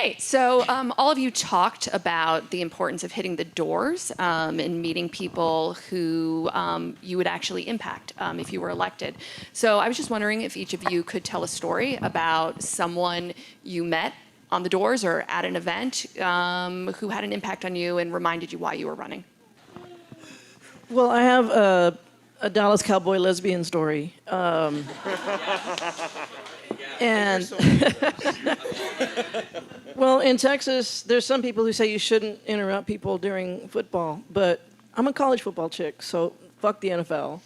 Okay, so all of you talked about the importance of hitting the doors and meeting people who you would actually impact if you were elected. So I was just wondering if each of you could tell a story about someone you met on the doors or at an event who had an impact on you and reminded you why you were running. Well, I have a Dallas Cowboy lesbian story. And well, in Texas, there's some people who say you shouldn't interrupt people during football, but I'm a college football chick, so fuck the NFL.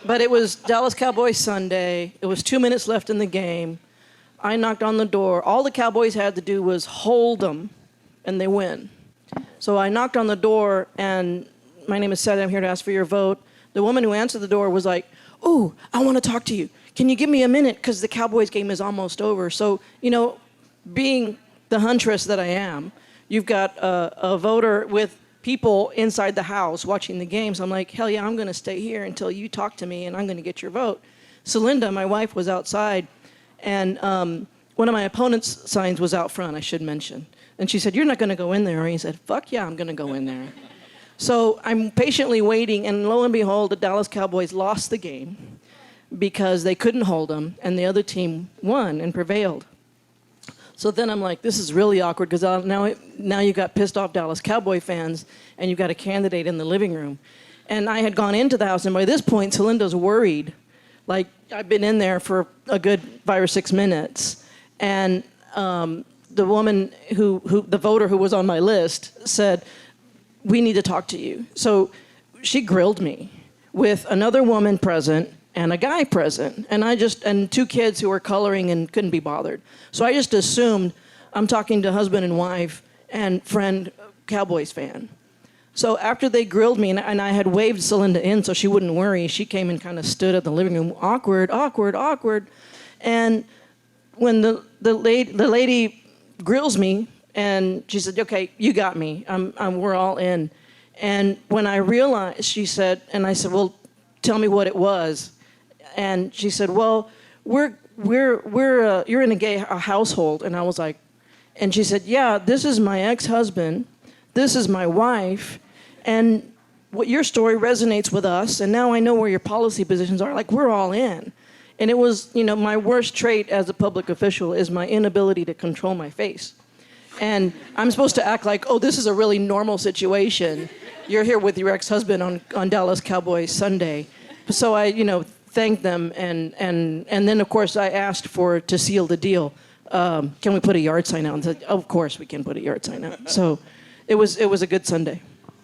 But it was Dallas Cowboys Sunday. It was 2 minutes left in the game. I knocked on the door. All the Cowboys had to do was hold them, and they win. So I knocked on the door, and my name is Celia. I'm here to ask for your vote. The woman who answered the door was like, "Ooh, I want to talk to you. Can you give me a minute? Because the Cowboys game is almost over." So, you know, being the huntress that I am, you've got a voter with people inside the house watching the games. I'm like, hell yeah, I'm going to stay here until you talk to me, and I'm going to get your vote. Celinda, my wife, was outside, and one of my opponent's signs was out front, I should mention. And she said, "You're not going to go in there." And he said, "Fuck yeah, I'm going to go in there." So I'm patiently waiting, and lo and behold, the Dallas Cowboys lost the game because they couldn't hold them, and the other team won and prevailed. So then I'm like, this is really awkward, because now you got pissed off Dallas Cowboy fans, and you've got a candidate in the living room. And I had gone into the house, and by this point, Celinda's worried. Like, I've been in there for a good 5 or 6 minutes, and the woman the voter who was on my list said, "We need to talk to you." So she grilled me with another woman present and a guy present, and 2 kids who were coloring and couldn't be bothered. So I just assumed I'm talking to husband and wife and friend Cowboys fan. So after they grilled me, and I had waved Celinda in so she wouldn't worry, she came and kind of stood at the living room, awkward, awkward, awkward. And when the lady grills me, and she said, "Okay, you got me. We're all in." And when I realized, she said, and I said, "Well, tell me what it was." And she said, "Well, you're in a gay household." And I was like, and she said, "Yeah, this is my ex-husband. This is my wife. And what your story resonates with us. And now I know where your policy positions are. Like, we're all in." And it was, you know, my worst trait as a public official is my inability to control my face. And I'm supposed to act like, oh, this is a really normal situation. You're here with your ex-husband on Dallas Cowboys Sunday. So I, you know, thanked them, and then of course I asked to seal the deal. Can we put a yard sign out? And said, of course we can put a yard sign out. So it was a good Sunday.